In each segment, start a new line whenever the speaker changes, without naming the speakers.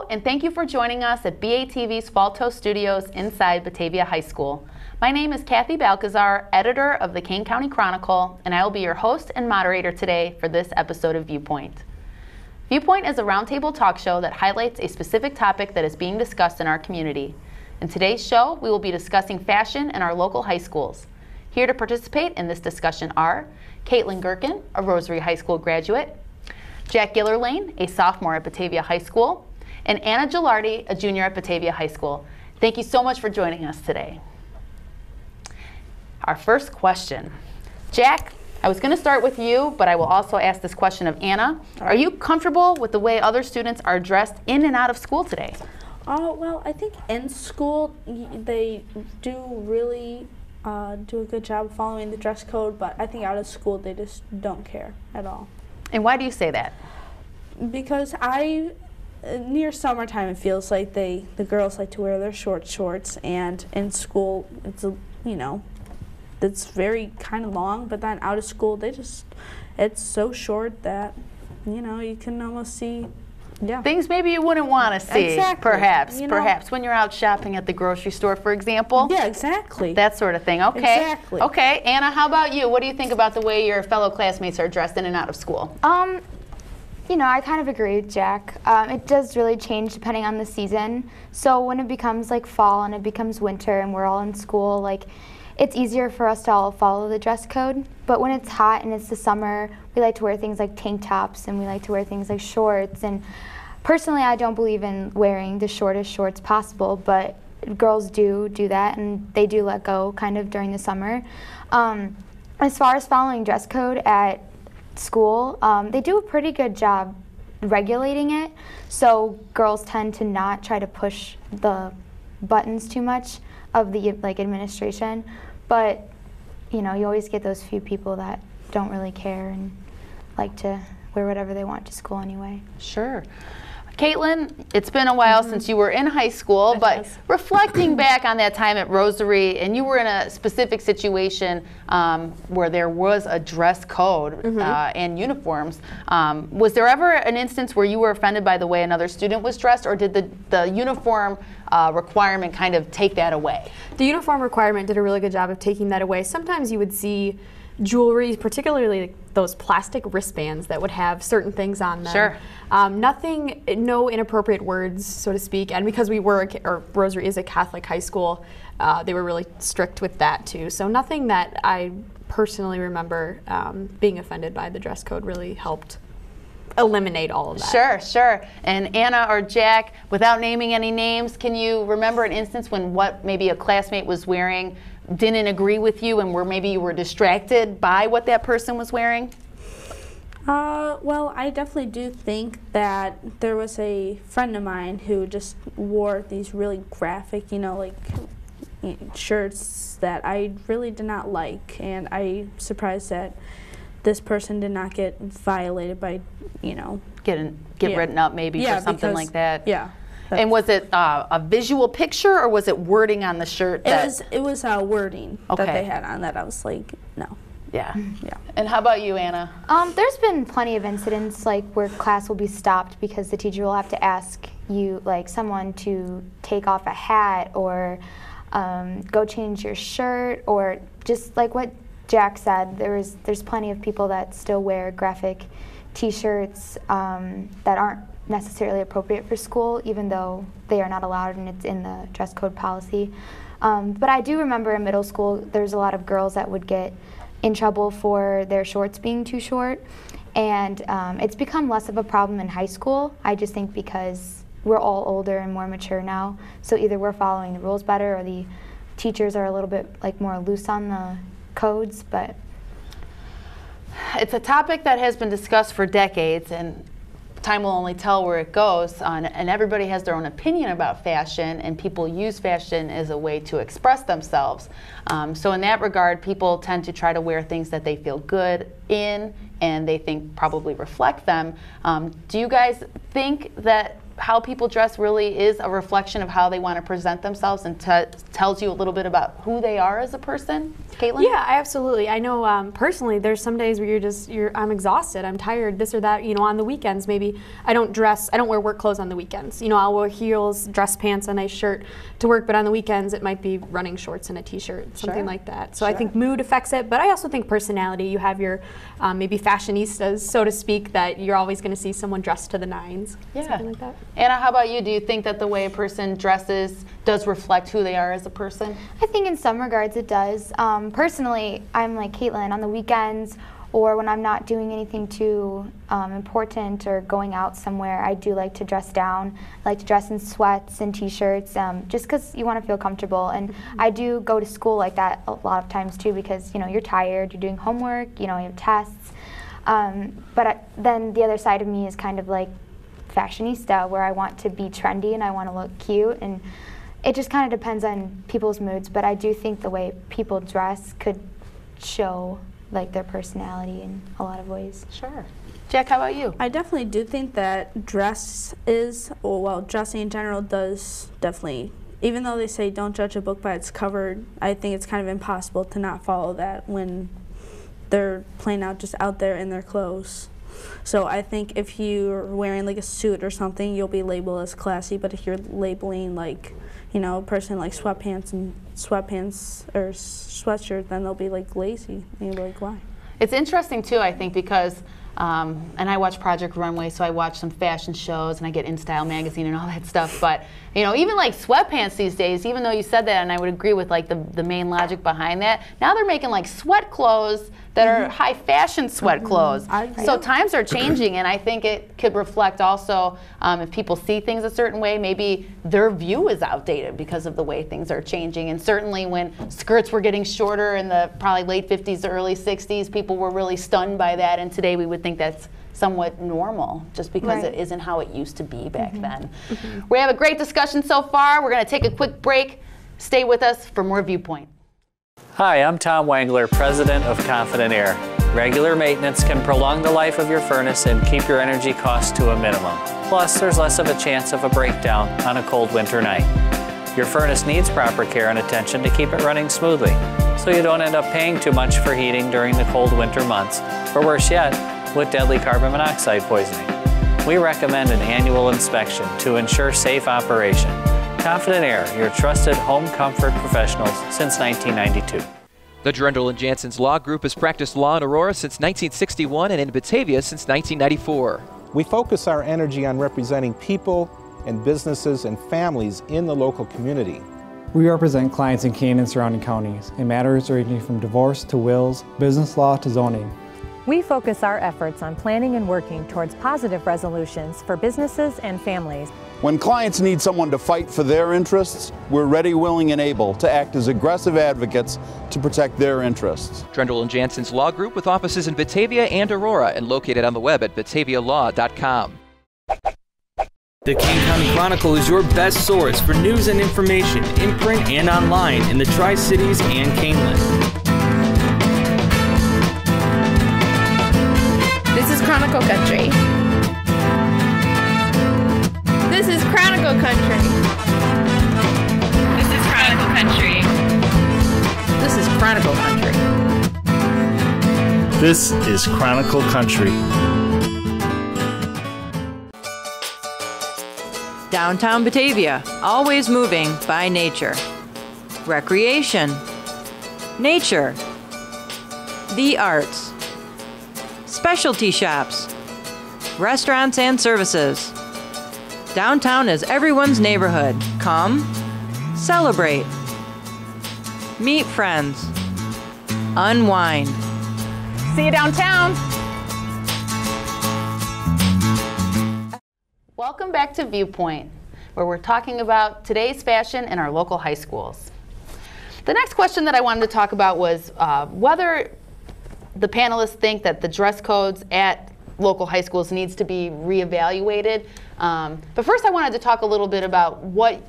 Hello, and thank you for joining us at BATV's Fall Toast Studios inside Batavia High School. My name is Kathy Balcazar, editor of the Kane County Chronicle, and I will be your host and moderator today for this episode of Viewpoint. Viewpoint is a roundtable talk show that highlights a specific topic that is being discussed in our community. In today's show, we will be discussing fashion in our local high schools. Here to participate in this discussion are Caitlin Gherkin, a Rosary High School graduate, Jack Gillerlane, a sophomore at Batavia High School, and Anna Gilardi, a junior at Batavia High School. Thank you so much for joining us today. Our first question. Jack, I was going to start with you, but I will also ask this question of Anna. Are you comfortable with the way other students are dressed in and out of school today?
Well, I think in school they do really do a good job following the dress code, but I think out of school they just don't care at all.
And why do you say that?
Because near summertime it feels like the girls like to wear their short shorts, and in school it's very kind of long, but then out of school it's so short that you can almost see
things maybe you wouldn't want to see.
Exactly.
Perhaps when you're out shopping at the grocery store, for example.
Yeah, exactly.
That sort of thing. Okay.
Exactly.
Okay, Anna, how about you? What do you think about the way your fellow classmates are dressed in and out of school?
I kind of agree with Jack. It does really change depending on the season. So when it becomes like fall and it becomes winter and we're all in school, like it's easier for us to all follow the dress code. But when it's hot and it's the summer, we like to wear things like tank tops and we like to wear things like shorts. And personally, I don't believe in wearing the shortest shorts possible, but girls do that, and they do let go kind of during the summer. As far as following dress code at school, they do a pretty good job regulating it. So girls tend to not try to push the buttons too much of the administration, but you always get those few people that don't really care and like to wear whatever they want to school anyway.
Sure. Caitlin, it's been a while since you were in high school, but reflecting back on that time at Rosary, and you were in a specific situation where there was a dress code and uniforms, was there ever an instance where you were offended by the way another student was dressed, or did the uniform requirement kind of take that away?
The uniform requirement did a really good job of taking that away. Sometimes you would see jewelry, particularly those plastic wristbands that would have certain things on them.
Sure.
No inappropriate words, so to speak. And because Rosary is a Catholic high school, they were really strict with that too. So nothing that I personally remember being offended by the dress code really helped eliminate all of that.
Sure. And Anna or Jack, without naming any names, can you remember an instance when what maybe a classmate was wearing didn't agree with you, and where maybe you were distracted by what that person was wearing?
Well, I definitely do think that there was a friend of mine who just wore these really graphic, shirts that I really did not like, and I'm surprised that this person did not get violated by,
Get written up maybe for something like that.
Yeah.
And was it a visual picture, or was it wording on the shirt?
It was wording that they had on that I was like, no.
Yeah. And how about you, Anna?
There's been plenty of incidents like where class will be stopped because the teacher will have to ask you, like someone to take off a hat or go change your shirt, or just like what Jack said, there's plenty of people that still wear graphic t-shirts that aren't necessarily appropriate for school, even though they are not allowed and it's in the dress code policy. But I do remember in middle school there's a lot of girls that would get in trouble for their shorts being too short, and it's become less of a problem in high school. I just think because we're all older and more mature now, so either we're following the rules better or the teachers are a little bit more loose on the codes. But
it's a topic that has been discussed for decades, and time will only tell where it goes, and everybody has their own opinion about fashion, and people use fashion as a way to express themselves. So in that regard, people tend to try to wear things that they feel good in and they think probably reflect them. Do you guys think that how people dress really is a reflection of how they want to present themselves and tells you a little bit about who they are as a person? Caitlin?
Yeah, absolutely. I know personally there's some days where I'm exhausted, I'm tired, this or that. You know, on the weekends maybe I don't wear work clothes on the weekends. You know, I'll wear heels, dress pants, a nice shirt to work, but on the weekends it might be running shorts and a t-shirt, something like that. So I think mood affects it, but I also think personality. You have your maybe fashionistas, so to speak, that you're always going to see someone dressed to the nines.
Yeah.
Something like that.
Anna, how about you? Do you think that the way a person dresses does reflect who they are as a person?
I think in some regards it does. Personally, I'm like Caitlin. On the weekends or when I'm not doing anything too important or going out somewhere, I do like to dress down. I like to dress in sweats and t-shirts just because you want to feel comfortable. And I do go to school like that a lot of times too because, you know, you're tired, you're doing homework, you know, you have tests. Then the other side of me is kind of like fashionista, where I want to be trendy and I want to look cute, and it just kind of depends on people's moods, but I do think the way people dress could show like their personality in a lot of ways.
Sure. Jack, how about you?
I definitely do think that dressing in general does definitely, even though they say don't judge a book by its cover, I think it's kind of impossible to not follow that when they're playing out just out there in their clothes. So I think if you're wearing like a suit or something, you'll be labeled as classy, but if you're labeling like, you know, a person like sweatpants or sweatshirt, then they'll be like lazy. And you'll be like, why?
It's interesting too, I think, because and I watch Project Runway, so I watch some fashion shows and I get In Style magazine and all that stuff. But you know, even like sweatpants these days, even though you said that, and I would agree with like the main logic behind that, now they're making like sweat clothes that are high fashion sweat clothes. So times are changing, and I think it could reflect also if people see things a certain way, maybe their view is outdated because of the way things are changing. And certainly when skirts were getting shorter in the probably late 50s to early 60s, people were really stunned by that, and today we would think that's somewhat normal just because it isn't how it used to be back then. We have a great discussion so far. We're going to take a quick break. Stay with us for more Viewpoint.
Hi, I'm Tom Wangler, President of Confident Air. Regular maintenance can prolong the life of your furnace and keep your energy costs to a minimum. Plus, there's less of a chance of a breakdown on a cold winter night. Your furnace needs proper care and attention to keep it running smoothly, so you don't end up paying too much for heating during the cold winter months, or worse yet, with deadly carbon monoxide poisoning. We recommend an annual inspection to ensure safe operation. Confident Air, your trusted home comfort professionals since 1992.
The Drendel & Jansen's Law Group has practiced law in Aurora since 1961 and in Batavia since 1994.
We focus our energy on representing people and businesses and families in the local community.
We represent clients in Kane and surrounding counties in matters ranging from divorce to wills, business law to zoning.
We focus our efforts on planning and working towards positive resolutions for businesses and families.
When clients need someone to fight for their interests, we're ready, willing, and able to act as aggressive advocates to protect their interests.
Drendel & Jansen's Law Group with offices in Batavia and Aurora and located on the web at batavialaw.com.
The Kane County Chronicle is your best source for news and information in print and online in the Tri-Cities and Caneland.
This is Chronicle Country. This is Chronicle Country. This is Chronicle Country.
This is Chronicle Country.
This is Chronicle Country.
Downtown Batavia, always moving by nature. Recreation. Nature. The arts. Specialty shops. Restaurants and services. Downtown is everyone's neighborhood. Come, celebrate, meet friends, unwind.
See you downtown. Welcome back to Viewpoint, where we're talking about today's fashion in our local high schools. The next question that I wanted to talk about was whether the panelists think that the dress codes at local high schools needs to be reevaluated. But first I wanted to talk a little bit about what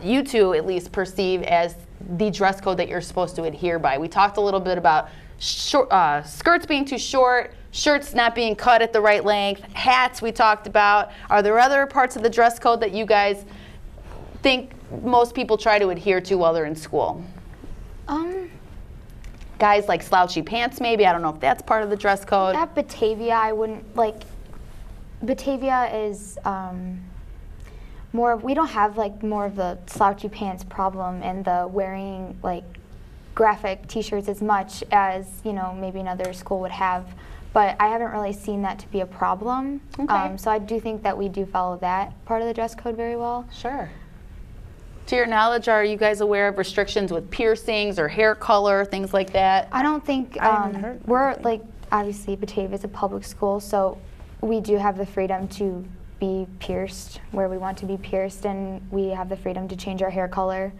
you two at least perceive as the dress code that you're supposed to adhere by. We talked a little bit about skirts being too short, shirts not being cut at the right length, hats we talked about. Are there other parts of the dress code that you guys think most people try to adhere to while they're in school? guys like slouchy pants maybe? I don't know if that's part of the dress code.
At Batavia, I wouldn't, like, Batavia is more of, we don't have like more of the slouchy pants problem and the wearing like graphic t-shirts as much as, you know, maybe another school would have. But I haven't really seen that to be a problem.
Okay.
So I do think that we do follow that part of the dress code very well.
Sure. To your knowledge, are you guys aware of restrictions with piercings or hair color, things like that?
I don't think, we're like, obviously Batavia is a public school, so we do have the freedom to be pierced where we want to be pierced, and we have the freedom to change our hair color.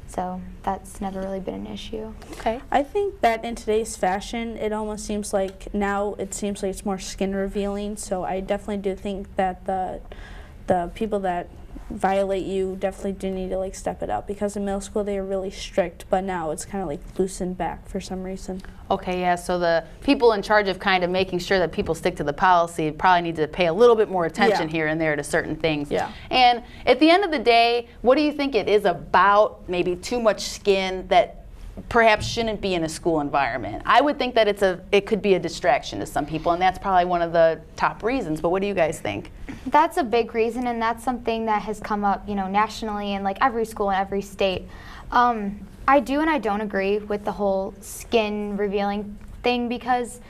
So that's never really been an issue.
Okay.
I think that in today's fashion, it almost seems like now it seems like it's more skin revealing. So I definitely do think that the people that violate you definitely do need to like step it up, because in middle school they were really strict, but now it's kind of like loosened back for some reason.
Okay, yeah, so the people in charge of kind of making sure that people stick to the policy probably need to pay a little bit more attention here and there to certain things.
Yeah.
And at the end of the day, what do you think it is about maybe too much skin that perhaps shouldn't be in a school environment? I would think that it could be a distraction to some people, and that's probably one of the top reasons, but what do you guys think?
That's a big reason, and that's something that has come up, you know, nationally in like every school in every state. I do and I don't agree with the whole skin revealing thing, because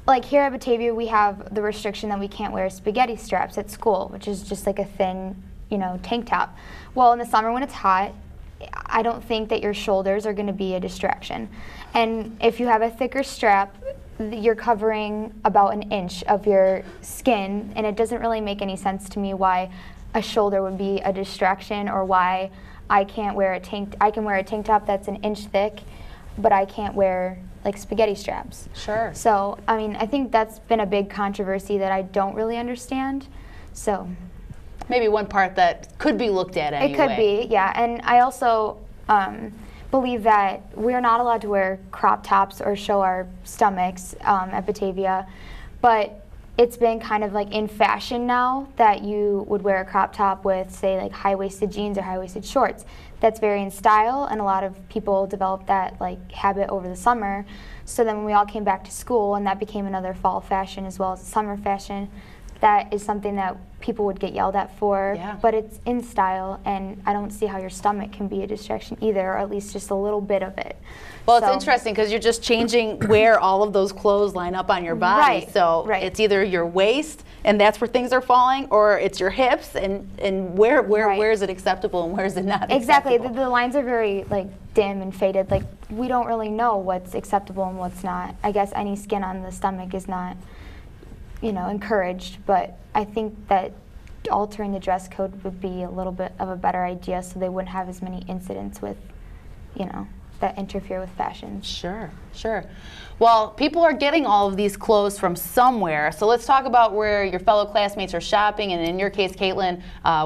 like here at Batavia we have the restriction that we can't wear spaghetti straps at school, which is just like a thin, you know, tank top. Well, in the summer when it's hot, I don't think that your shoulders are going to be a distraction. And if you have a thicker strap, you're covering about an inch of your skin, and it doesn't really make any sense to me why a shoulder would be a distraction, or why I can wear a tank top that's an inch thick, but I can't wear like spaghetti straps.
Sure.
So, I mean, I think that's been a big controversy that I don't really understand. So
maybe one part that could be looked at anyway.
it could be, yeah. And I also believe that we're not allowed to wear crop tops or show our stomachs at Batavia, but it's been kind of like in fashion now that you would wear a crop top with, say, like high-waisted jeans or high-waisted shorts. That's very in style, and a lot of people developed that like habit over the summer. So then when we all came back to school, and that became another fall fashion as well as a summer fashion, that is something that people would get yelled at for, but it's in style, and I don't see how your stomach can be a distraction either, or at least just a little bit of it.
Well, it's interesting because you're just changing where all of those clothes line up on your body.
Right,
so it's either your waist, and that's where things are falling, or it's your hips, and where is it acceptable and where is it not
Exactly.
acceptable?
The lines are very like dim and faded. Like we don't really know what's acceptable and what's not. I guess any skin on the stomach is not, you know, encouraged, but I think that altering the dress code would be a little bit of a better idea, so they wouldn't have as many incidents with, you know, that interfere with fashion.
Sure, sure. Well, people are getting all of these clothes from somewhere, so let's talk about where your fellow classmates are shopping, and in your case, Caitlin,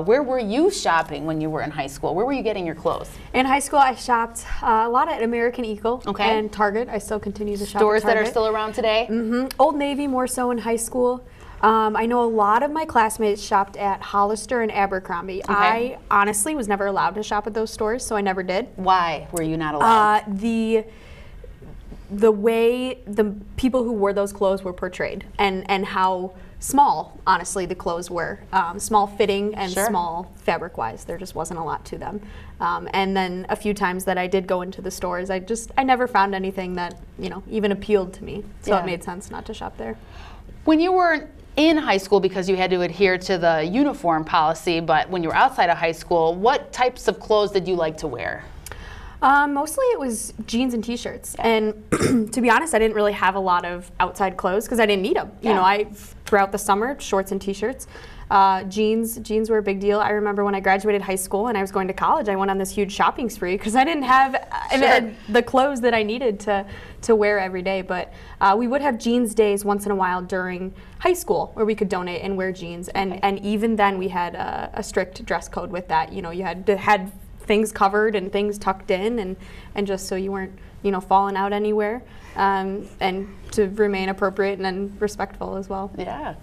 where were you shopping when you were in high school? Where were you getting your clothes?
In high school, I shopped a lot at American Eagle and Target. I still continue to shop
Stores
at Target.
that are still around today?
Mm-hmm. Old Navy more so in high school. I know a lot of my classmates shopped at Hollister and Abercrombie.
Okay.
I honestly was never allowed to shop at those stores, so I never did.
Why were you not allowed?
The way the people who wore those clothes were portrayed, and how small, honestly, the clothes were. Small fitting and small fabric-wise. There just wasn't a lot to them. And then a few times that I did go into the stores, I never found anything that, you know, even appealed to me. So it made sense not to shop there.
When you were in high school, because you had to adhere to the uniform policy, but when you were outside of high school, what types of clothes did you like to wear?
Mostly it was jeans and t-shirts, and to be honest, I didn't really have a lot of outside clothes because I didn't need them. You know, throughout the summer, shorts and t-shirts. Jeans were a big deal. I remember when I graduated high school and I was going to college, I went on this huge shopping spree because I didn't have the clothes that I needed to wear every day. But we would have jeans days once in a while during high school where we could donate and wear jeans, and even then we had a strict dress code with that. You know, you had things covered and things tucked in, and just so you weren't, you know, falling out anywhere, and to remain appropriate and respectful as well.
Yeah.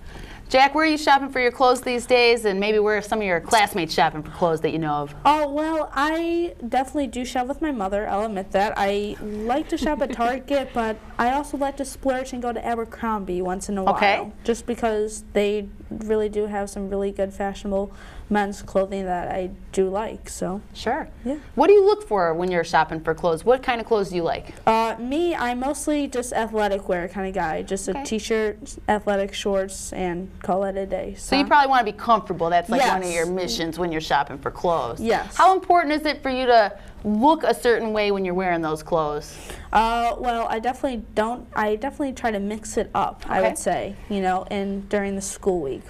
Jack, where are you shopping for your clothes these days, and maybe where are some of your classmates shopping for clothes that you know of?
Oh, well, I definitely do shop with my mother. I'll admit that. I like to shop at Target, but I also like to splurge and go to Abercrombie once in a while. Just because they really do have some really good fashionable men's clothing that I do like. So
sure.
Yeah.
What do you look for when you're shopping for clothes? What kind of clothes do you like?
Me, I'm mostly just athletic wear kind of guy. Just a t-shirt, athletic shorts, and call it a day.
So you probably want to be comfortable. That's like one of your missions when you're shopping for clothes.
Yes.
How important is it for you to look a certain way when you're wearing those clothes?
Well, I definitely don't. I definitely try to mix it up, I would say, you know, and during the school week.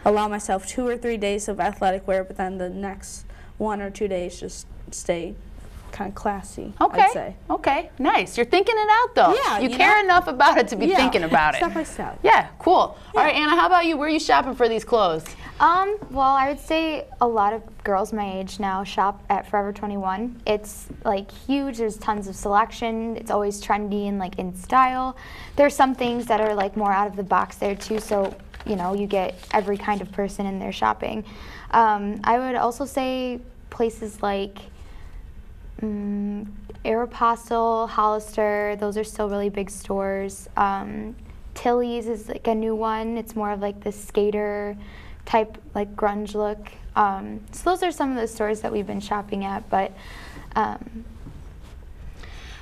Allow myself 2 or 3 days of athletic wear, but then the next 1 or 2 days just stay kind of classy, I'd say.
Okay, nice. You're thinking it out, though.
Yeah.
You care enough about it to be thinking about it.
Step by step.
Yeah, cool. All right, Anna, how about you? Where are you shopping for these clothes?
Well, I would say a lot of girls my age now shop at Forever 21. It's like huge. There's tons of selection. It's always trendy and like in style. There's some things that are like more out of the box there too. So you know, you get every kind of person in there shopping. I would also say places like Aeropostale, Hollister. Those are still really big stores. Tilly's is like a new one. It's more of like the skater type, like grunge look. So those are some of the stores that we've been shopping at. But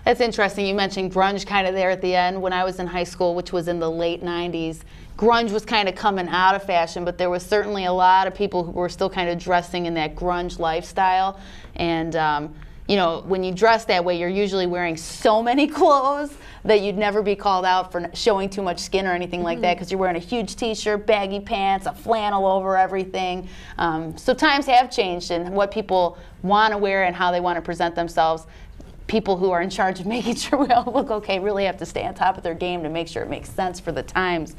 that's interesting. You mentioned grunge kind of there at the end. When I was in high school, which was in the late 90s, grunge was kind of coming out of fashion, but there was certainly a lot of people who were still kind of dressing in that grunge lifestyle. And you know, when you dress that way, you're usually wearing so many clothes that you'd never be called out for showing too much skin or anything like that, because you're wearing a huge t-shirt, baggy pants, a flannel over everything. So times have changed in what people want to wear and how they want to present themselves. People who are in charge of making sure we all look okay really have to stay on top of their game to make sure it makes sense for the times.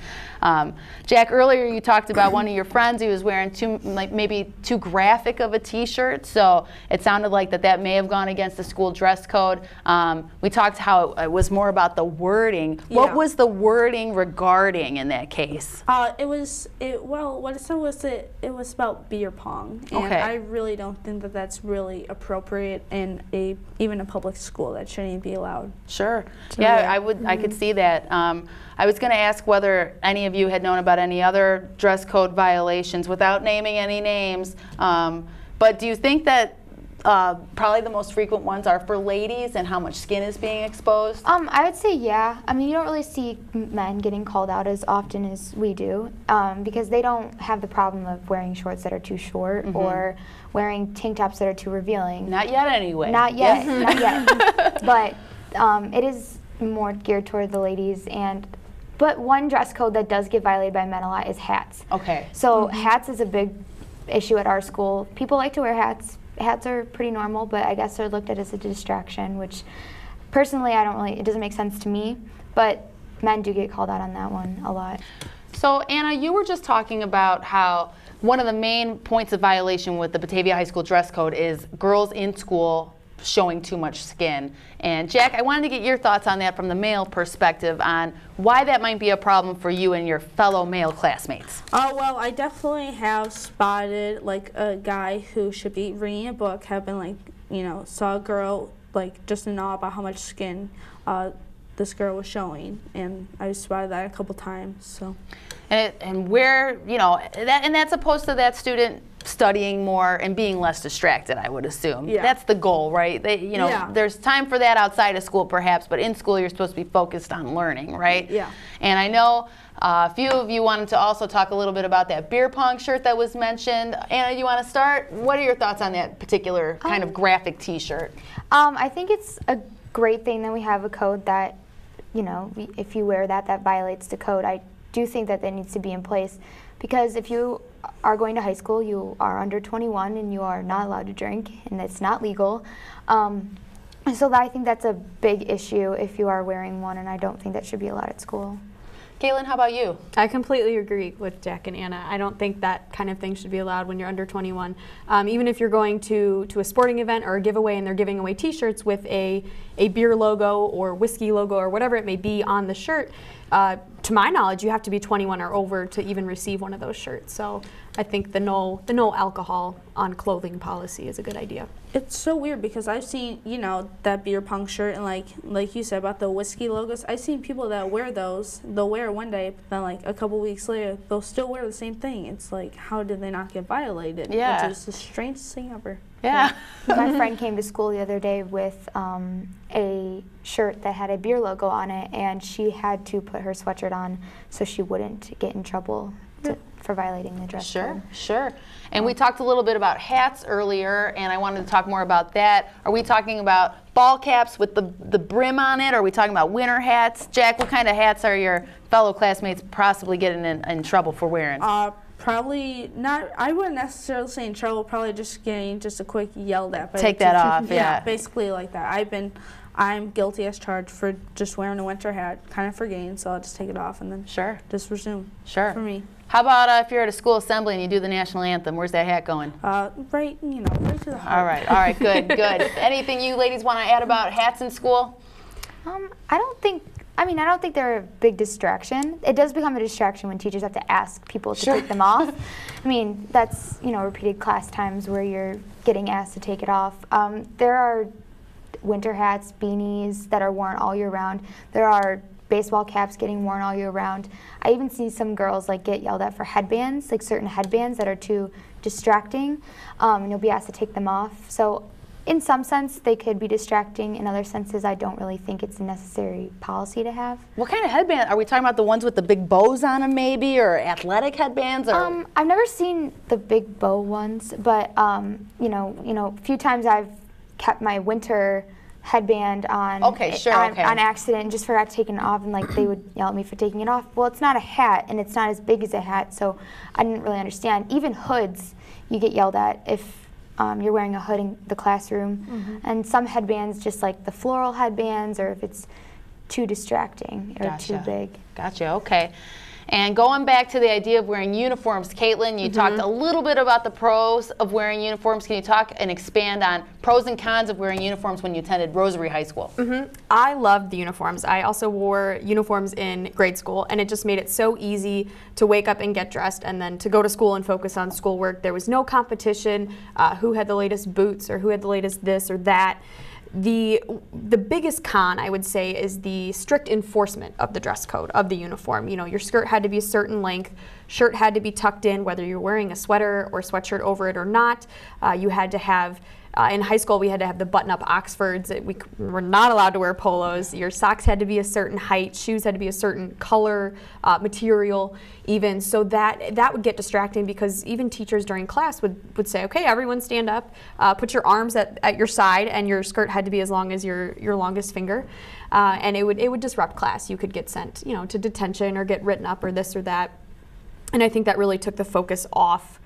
Jack, earlier you talked about one of your friends who was wearing maybe too graphic of a t-shirt, so it sounded like that may have gone against the school dress code. We talked how it was more about the wording. Yeah. What was the wording regarding in that case?
Well, what it said was it was about beer pong, and I really don't think that that's really appropriate in even a public school. That shouldn't be allowed.
Sure. Yeah, I could see that. I was going to ask whether any of you had known about any other dress code violations without naming any names. But do you think that probably the most frequent ones are for ladies and how much skin is being exposed?
I would say yeah. I mean, you don't really see men getting called out as often as we do, because they don't have the problem of wearing shorts that are too short or wearing tank tops that are too revealing.
Not yet anyway.
Not yet, not yet. But it is more geared toward the ladies. But one dress code that does get violated by men a lot is hats. Okay. So hats is a big issue at our school. People like to wear hats. Hats are pretty normal, but I guess they're looked at as a distraction, which personally it doesn't make sense to me, but men do get called out on that one a lot.
So Anna, you were just talking about how one of the main points of violation with the Batavia High School dress code is girls in school showing too much skin. And Jack, I wanted to get your thoughts on that from the male perspective on why that might be a problem for you and your fellow male classmates.
Well, I definitely have spotted like a guy who should be reading a book, have been like, you know, saw a girl like just in awe about how much skin this girl was showing, and I spotted that a couple times. So.
And where, you know, that's opposed to that student studying more and being less distracted, I would assume. Yeah. That's the goal, right? There's time for that outside of school perhaps, but in school you're supposed to be focused on learning, right? Yeah. And I know a few of you wanted to also talk a little bit about that beer pong shirt that was mentioned. Anna, you want to start? What are your thoughts on that particular kind of graphic t-shirt?
I think it's a great thing that we have a code that, you know, if you wear that violates the code. I do think that needs to be in place, because if you are going to high school, you are under 21 and you are not allowed to drink, and it's not legal. So I think that's a big issue if you are wearing one, and I don't think that should be allowed at school.
Kaylin, how about you?
I completely agree with Jack and Anna. I don't think that kind of thing should be allowed when you're under 21. Even if you're going to a sporting event or a giveaway and they're giving away t-shirts with a beer logo or whiskey logo or whatever it may be on the shirt, to my knowledge, you have to be 21 or over to even receive one of those shirts. So I think the no alcohol on clothing policy is a good idea.
It's so weird because I've seen, you know, that beer pong shirt and like you said about the whiskey logos. I've seen people that wear those. They'll wear it one day, but then like a couple weeks later, they'll still wear the same thing. It's like, how did they not get violated?
Yeah.
Which is the strangest thing ever.
Yeah.
My friend came to school the other day with a shirt that had a beer logo on it, and she had to put her sweatshirt on so she wouldn't get in trouble for violating the dress code.
Sure. And we talked a little bit about hats earlier, and I wanted to talk more about that. Are we talking about ball caps with the brim on it? Or are we talking about winter hats? Jack, what kind of hats are your fellow classmates possibly getting in trouble for wearing?
Probably not. I wouldn't necessarily say in trouble. Probably just getting a quick yelled at.
Take that off. Yeah.
Basically like that. I'm guilty as charged for just wearing a winter hat, kind of for gain. So I'll just take it off and then just resume.
Sure.
For me.
How about if you're at a school assembly and you do the national anthem? Where's that hat going?
Right to the heart.
All right, good. Anything you ladies want to add about hats in school?
I don't think they're a big distraction. It does become a distraction when teachers have to ask people to take them off. I mean, that's, repeated class times where you're getting asked to take it off. There are winter hats, beanies that are worn all year round. There are baseball caps getting worn all year round. I even see some girls get yelled at for headbands, certain headbands that are too distracting, and you'll be asked to take them off. So in some sense, they could be distracting. In other senses, I don't really think it's a necessary policy to have.
What kind of headband? Are we talking about the ones with the big bows on them maybe, or athletic headbands? Or?
I've never seen the big bow ones, but a few times I've kept my winter headband on on accident and just forgot to take it off, and they would yell at me for taking it off. Well, it's not a hat, and it's not as big as a hat, so I didn't really understand. Even hoods, you get yelled at if you're wearing a hood in the classroom. And some headbands, just like the floral headbands, or if it's too distracting or too big.
Gotcha, okay. And going back to the idea of wearing uniforms, Caitlin, you talked a little bit about the pros of wearing uniforms. Can you talk and expand on pros and cons of wearing uniforms when you attended Rosary High School?
I loved the uniforms. I also wore uniforms in grade school, and it just made it so easy to wake up and get dressed and then to go to school and focus on schoolwork. There was no competition, who had the latest boots or who had the latest this or that. The biggest con, I would say, is the strict enforcement of the dress code, of the uniform. Your skirt had to be a certain length, shirt had to be tucked in, whether you're wearing a sweater or sweatshirt over it or not. You had to have, in high school, we had to have the button-up Oxfords. We were not allowed to wear polos. Your socks had to be a certain height, shoes had to be a certain color, material even. So that would get distracting, because even teachers during class would say, okay, everyone stand up, put your arms at your side, and your skirt had to be as long as your longest finger. And it would disrupt class. You could get sent to detention or get written up or this or that. And I think that really took the focus off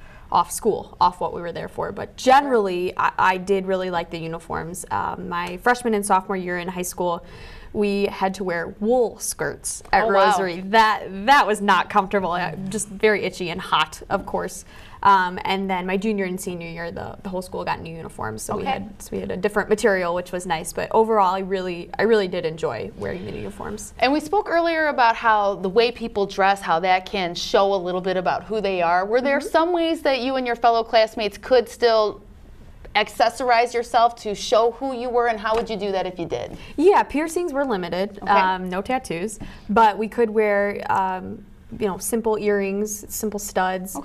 school, off what we were there for. But generally, I did really like the uniforms. My freshman and sophomore year in high school, we had to wear wool skirts at Rosary. Wow. That was not comfortable, just very itchy and hot, of course. And then my junior and senior year, the whole school got new uniforms, so we had a different material, which was nice. But overall, I really did enjoy wearing the uniforms.
And we spoke earlier about how the way people dress, how that can show a little bit about who they are. Were there some ways that you and your fellow classmates could still accessorize yourself to show who you were, and how would you do that if you did?
Yeah, piercings were limited, no tattoos, but we could wear simple earrings, simple studs.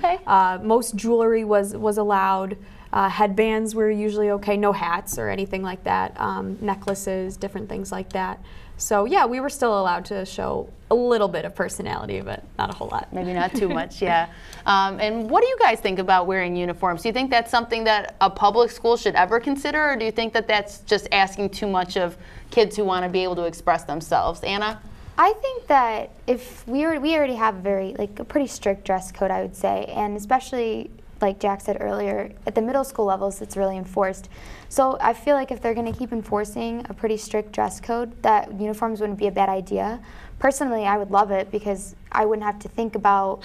Most jewelry was allowed. Headbands were usually okay, no hats or anything like that. Necklaces, different things like that. So yeah, we were still allowed to show a little bit of personality, but not a whole lot.
Maybe not too much, yeah. And what do you guys think about wearing uniforms? Do you think that's something that a public school should ever consider, or do you think that that's just asking too much of kids who want to be able to express themselves? Anna?
I think that if we already have a pretty strict dress code, I would say, and especially like Jack said earlier, at the middle school levels, it's really enforced. So I feel like if they're going to keep enforcing a pretty strict dress code, that uniforms wouldn't be a bad idea. Personally, I would love it, because I wouldn't have to think about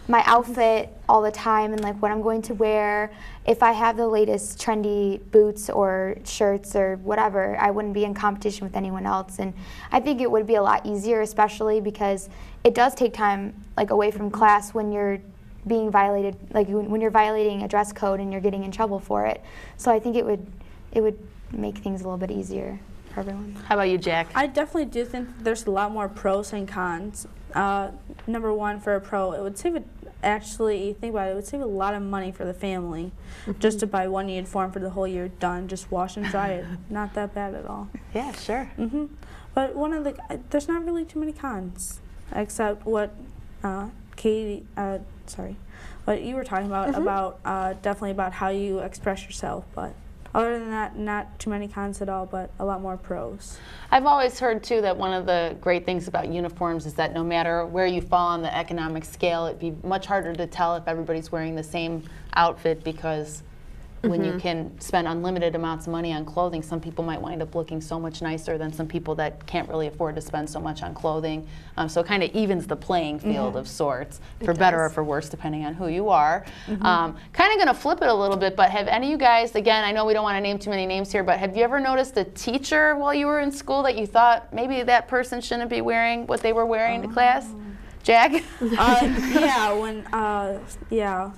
my outfit all the time and like what I'm going to wear. If I have the latest trendy boots or shirts or whatever, I wouldn't be in competition with anyone else. And I think it would be a lot easier, especially because it does take time like away from class when you're being violated, like when you're violating a dress code and you're getting in trouble for it. So I think it would make things a little bit easier for everyone.
How about you, Jack?
I definitely do think there's a lot more pros and cons. Number one, for a pro, it would save it. Actually, think about it. It would save a lot of money for the family, just to buy one uniform for the whole year. Done. Just wash and dry it. Not that bad at all.
Yeah, sure.
But there's not really too many cons, except what Katie, what you were talking about definitely about how you express yourself. But other than that, not too many cons at all, but a lot more pros.
I've always heard, too, that one of the great things about uniforms is that no matter where you fall on the economic scale, it'd be much harder to tell if everybody's wearing the same outfit, because when you can spend unlimited amounts of money on clothing, some people might wind up looking so much nicer than some people that can't really afford to spend so much on clothing. So it kind of evens the playing field of sorts, for better or for worse, depending on who you are. Kind of going to flip it a little bit, but have any of you guys, again, I know we don't want to name too many names here, but have you ever noticed a teacher while you were in school that you thought maybe that person shouldn't be wearing what they were wearing to class? Jack?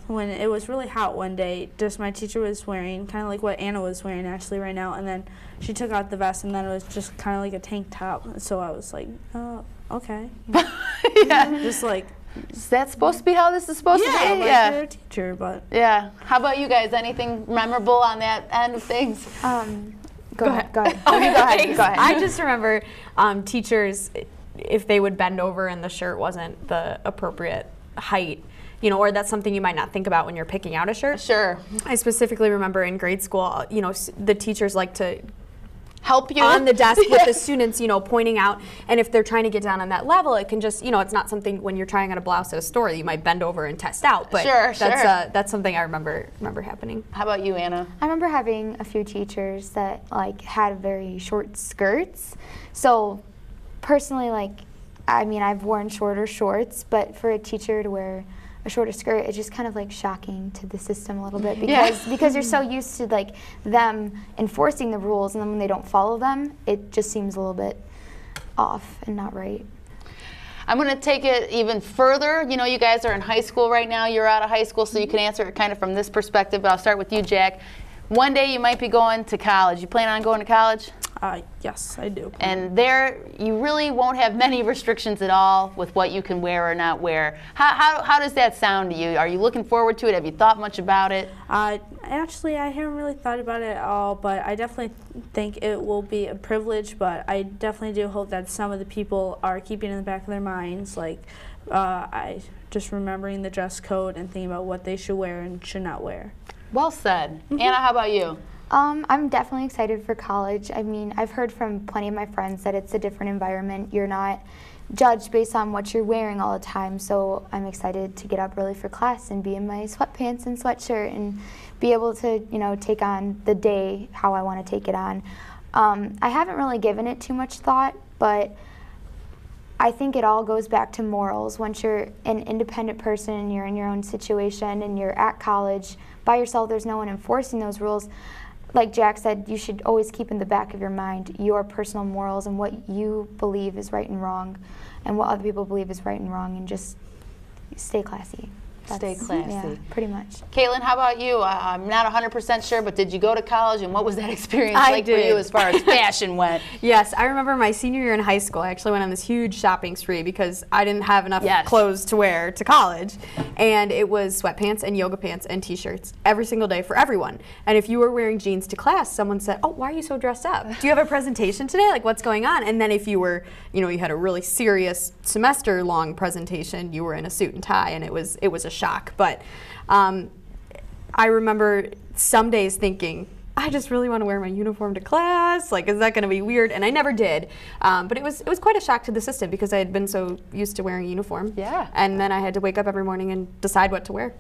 When it was really hot one day, just my teacher was wearing kind of like what Anna was wearing actually right now, and then she took out the vest, and then it was just kind of like a tank top. So I was like, oh, okay. Just like,
is that supposed to be how this is supposed to be?
Yeah, you're a teacher, but.
Yeah. How about you guys? Anything memorable on that end of things?
Go ahead.
Oh, you go ahead. Go ahead.
I just remember teachers, if they would bend over and the shirt wasn't the appropriate height, you know, or that's something you might not think about when you're picking out a shirt.
Sure.
I specifically remember in grade school, you know, the teachers like to
help you
on the desk with the students, you know, pointing out, and if they're trying to get down on that level, it can just, you know, it's not something when you're trying on a blouse at a store that you might bend over and test out, but that's something I remember happening.
How about you, Anna?
I remember having a few teachers that like had very short skirts. So personally, like, I mean, I've worn shorter shorts, but for a teacher to wear a shorter skirt, it's just kind of like shocking to the system a little bit, because you're so used to like them enforcing the rules, and then when they don't follow them, it just seems a little bit off and not right.
I'm going to take it even further. You know, you guys are in high school right now. You're out of high school, so you can answer it kind of from this perspective, but I'll start with you, Jack. One day you might be going to college. You plan on going to college?
Yes, I do.
And there, you really won't have many restrictions at all with what you can wear or not wear. How does that sound to you? Are you looking forward to it? Have you thought much about it?
Actually, I haven't really thought about it at all, but I definitely think it will be a privilege, but I definitely do hope that some of the people are keeping it in the back of their minds, like I just remembering the dress code and thinking about what they should wear and should not wear.
Well said. Anna, how about you?
I'm definitely excited for college. I mean, I've heard from plenty of my friends that it's a different environment. You're not judged based on what you're wearing all the time, so I'm excited to get up early for class and be in my sweatpants and sweatshirt and be able to, you know, take on the day how I want to take it on. I haven't really given it too much thought, but I think it all goes back to morals. Once you're an independent person and you're in your own situation and you're at college by yourself, there's no one enforcing those rules. Like Jack said, you should always keep in the back of your mind your personal morals and what you believe is right and wrong and what other people believe is right and wrong, and just stay classy.
Stay classy.
Yeah, pretty much.
Caitlin, how about you? I'm not 100% sure, but did you go to college, and what was that experience like for you as far as fashion went?
Yes, I remember my senior year in high school, I actually went on this huge shopping spree because I didn't have enough clothes to wear to college. And it was sweatpants and yoga pants and t-shirts every single day for everyone. And if you were wearing jeans to class, someone said, "Oh, why are you so dressed up? Do you have a presentation today? Like, what's going on?" And then if you were, you know, you had a really serious semester-long presentation, you were in a suit and tie, and it was a shock. But I remember some days thinking, I just really want to wear my uniform to class. Like, is that going to be weird? And I never did. But it was quite a shock to the system because I had been so used to wearing a uniform.
Yeah.
And then I had to wake up every morning and decide what to wear.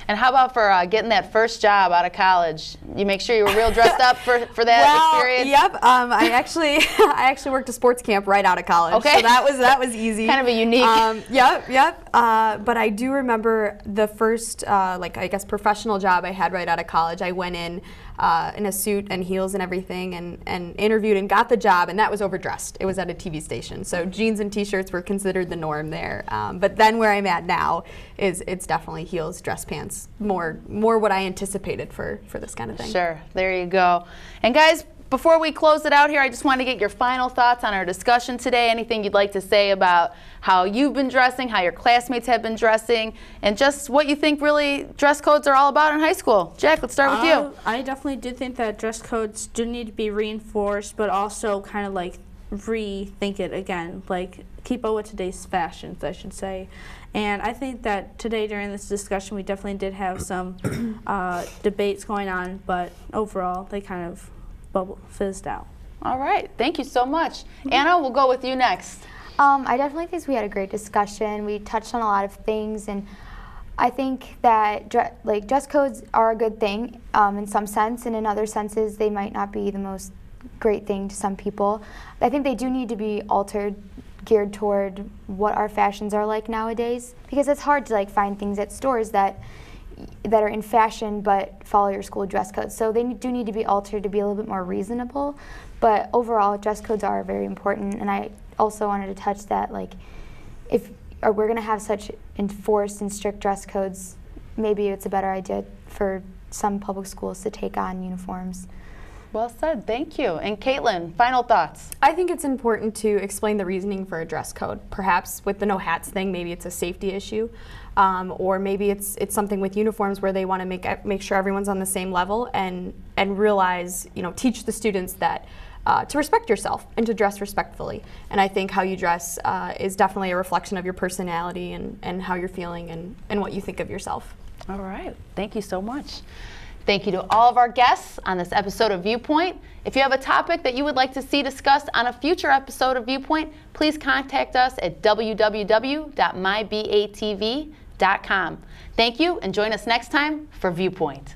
And how about for getting that first job out of college? You make sure you were real dressed up for that experience?
Yep. I actually worked a sports camp right out of college.
Okay.
So that was easy.
Kind of a unique.
Yep. But I do remember the first, I guess, professional job I had right out of college. I went in a suit and heels and everything and interviewed and got the job, and that was overdressed. It was at a TV station. So jeans and t-shirts were considered the norm there. But then where I'm at now it's definitely heels, dress pants, more what I anticipated for this kind of thing.
Sure, there you go. And guys, before we close it out here, I just want to get your final thoughts on our discussion today. Anything you'd like to say about how you've been dressing, how your classmates have been dressing, and just what you think really dress codes are all about in high school. Jack, let's start with you.
I definitely do think that dress codes do need to be reinforced, but also kind of like rethink it again, like keep up with today's fashions, I should say. And I think that today during this discussion we definitely did have some debates going on, but overall they kind of fizzed out.
All right, thank you so much. Anna, we'll go with you next.
I definitely think we had a great discussion. We touched on a lot of things, and I think that dress codes are a good thing in some sense, and in other senses they might not be the most great thing to some people. I think they do need to be altered, geared toward what our fashions are like nowadays, because it's hard to find things at stores that are in fashion but follow your school dress code. So they do need to be altered to be a little bit more reasonable. But overall, dress codes are very important. And I also wanted to touch that, if we're going to have such enforced and strict dress codes, maybe it's a better idea for some public schools to take on uniforms.
Well said, thank you. And Caitlin, final thoughts?
I think it's important to explain the reasoning for a dress code. Perhaps with the no hats thing, maybe it's a safety issue, or maybe it's something with uniforms where they want to make sure everyone's on the same level and realize, teach the students that to respect yourself and to dress respectfully. And I think how you dress is definitely a reflection of your personality and how you're feeling and what you think of yourself.
All right, thank you so much. Thank you to all of our guests on this episode of Viewpoint. If you have a topic that you would like to see discussed on a future episode of Viewpoint, please contact us at www.mybatv.com. Thank you, and join us next time for Viewpoint.